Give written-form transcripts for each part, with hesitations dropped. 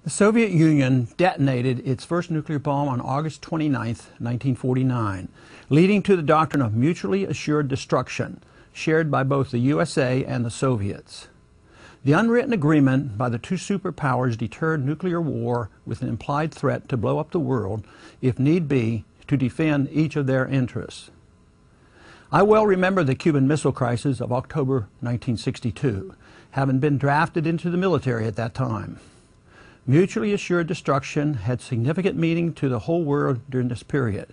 The Soviet Union detonated its first nuclear bomb on August 29, 1949, leading to the doctrine of mutually assured destruction, shared by both the USA and the Soviets. The unwritten agreement by the two superpowers deterred nuclear war with an implied threat to blow up the world, if need be, to defend each of their interests. I well remember the Cuban Missile Crisis of October 1962, having been drafted into the military at that time. Mutually assured destruction had significant meaning to the whole world during this period.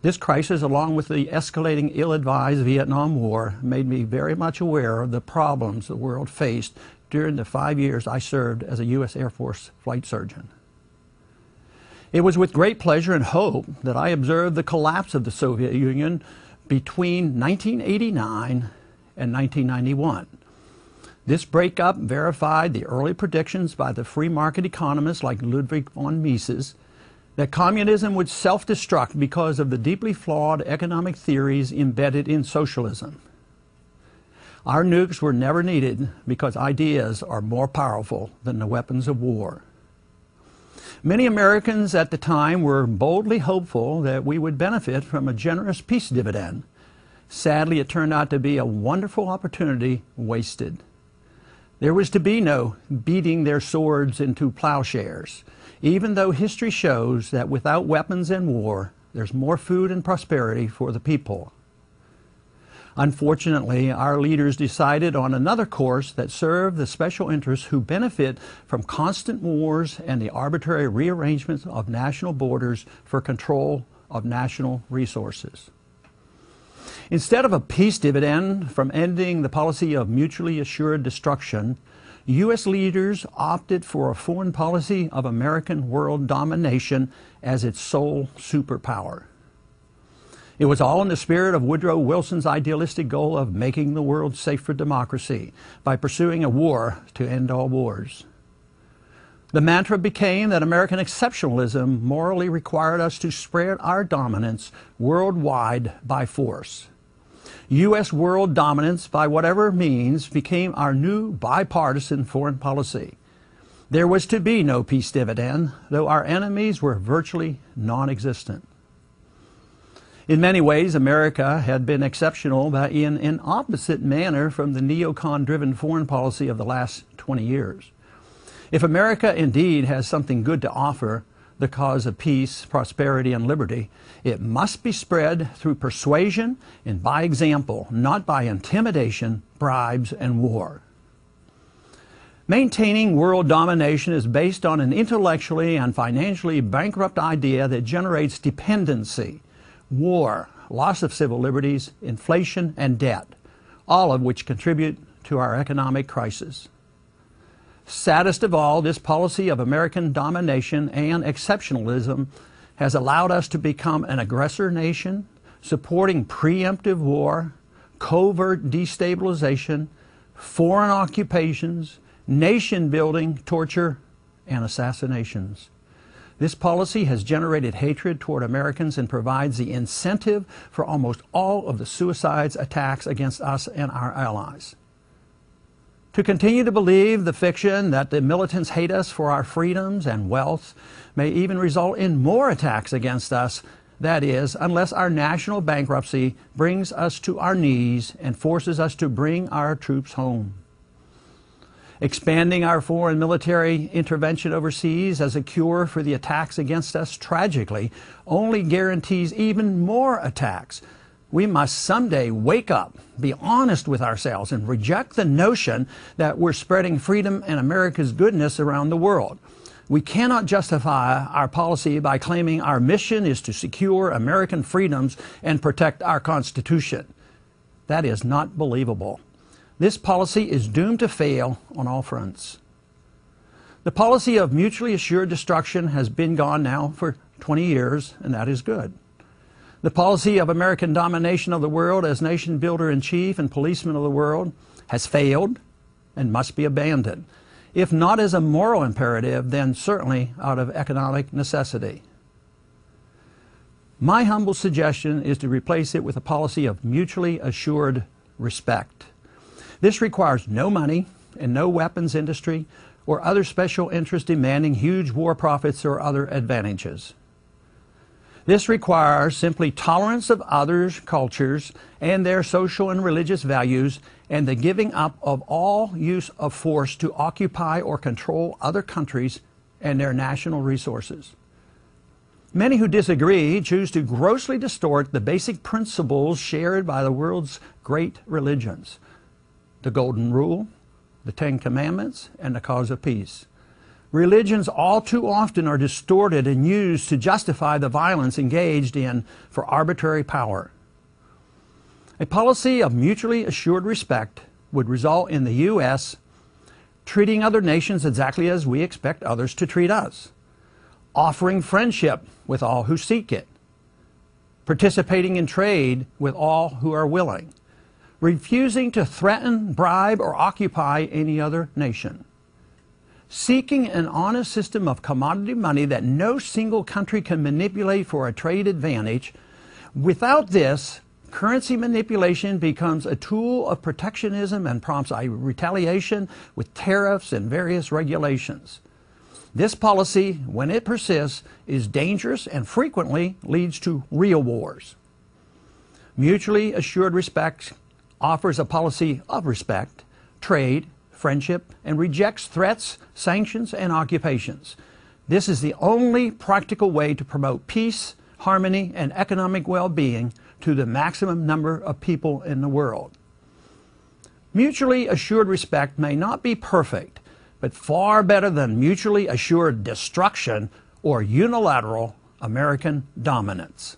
This crisis, along with the escalating ill-advised Vietnam War, made me very much aware of the problems the world faced during the 5 years I served as a U.S. Air Force flight surgeon. It was with great pleasure and hope that I observed the collapse of the Soviet Union between 1989 and 1991. This breakup verified the early predictions by the free market economists like Ludwig von Mises that communism would self-destruct because of the deeply flawed economic theories embedded in socialism. Our nukes were never needed because ideas are more powerful than the weapons of war. Many Americans at the time were boldly hopeful that we would benefit from a generous peace dividend. Sadly, it turned out to be a wonderful opportunity wasted. There was to be no beating their swords into plowshares, even though history shows that without weapons and war, there's more food and prosperity for the people. Unfortunately, our leaders decided on another course that served the special interests who benefit from constant wars and the arbitrary rearrangements of national borders for control of national resources. Instead of a peace dividend from ending the policy of mutually assured destruction, U.S. leaders opted for a foreign policy of American world domination as its sole superpower. It was all in the spirit of Woodrow Wilson's idealistic goal of making the world safe for democracy by pursuing a war to end all wars. The mantra became that American exceptionalism morally required us to spread our dominance worldwide by force. U.S. world dominance, by whatever means, became our new bipartisan foreign policy. There was to be no peace dividend, though our enemies were virtually non-existent. In many ways, America had been exceptional, but in an opposite manner from the neocon-driven foreign policy of the last 20 years. If America indeed has something good to offer, the cause of peace, prosperity, and liberty, it must be spread through persuasion and by example, not by intimidation, bribes, and war. Maintaining world domination is based on an intellectually and financially bankrupt idea that generates dependency, war, loss of civil liberties, inflation, and debt, all of which contribute to our economic crisis. Saddest of all, this policy of American domination and exceptionalism has allowed us to become an aggressor nation, supporting preemptive war, covert destabilization, foreign occupations, nation building, torture, and assassinations. This policy has generated hatred toward Americans and provides the incentive for almost all of the suicides attacks against us and our allies. To continue to believe the fiction that the militants hate us for our freedoms and wealth may even result in more attacks against us, that is, unless our national bankruptcy brings us to our knees and forces us to bring our troops home. Expanding our foreign military intervention overseas as a cure for the attacks against us tragically only guarantees even more attacks. We must someday wake up, be honest with ourselves, and reject the notion that we're spreading freedom and America's goodness around the world. We cannot justify our policy by claiming our mission is to secure American freedoms and protect our Constitution. That is not believable. This policy is doomed to fail on all fronts. The policy of mutually assured destruction has been gone now for 20 years, and that is good. The policy of American domination of the world as nation builder-in-chief and policeman of the world has failed and must be abandoned. If not as a moral imperative, then certainly out of economic necessity. My humble suggestion is to replace it with a policy of mutually assured respect. This requires no money and no weapons industry, or other special interests demanding huge war profits or other advantages. This requires simply tolerance of others' cultures and their social and religious values, and the giving up of all use of force to occupy or control other countries and their national resources. Many who disagree choose to grossly distort the basic principles shared by the world's great religions: the Golden Rule, the Ten Commandments, and the cause of peace. Religions all too often are distorted and used to justify the violence engaged in for arbitrary power. A policy of mutually assured respect would result in the U.S. treating other nations exactly as we expect others to treat us, offering friendship with all who seek it, participating in trade with all who are willing, refusing to threaten, bribe, or occupy any other nation, seeking an honest system of commodity money that no single country can manipulate for a trade advantage. Without this, currency manipulation becomes a tool of protectionism and prompts a retaliation with tariffs and various regulations. This policy, when it persists, is dangerous and frequently leads to real wars. Mutually assured respect offers a policy of respect, trade, friendship, and rejects threats, sanctions, and occupations. This is the only practical way to promote peace, harmony, and economic well-being to the maximum number of people in the world. Mutually assured respect may not be perfect, but far better than mutually assured destruction or unilateral American dominance.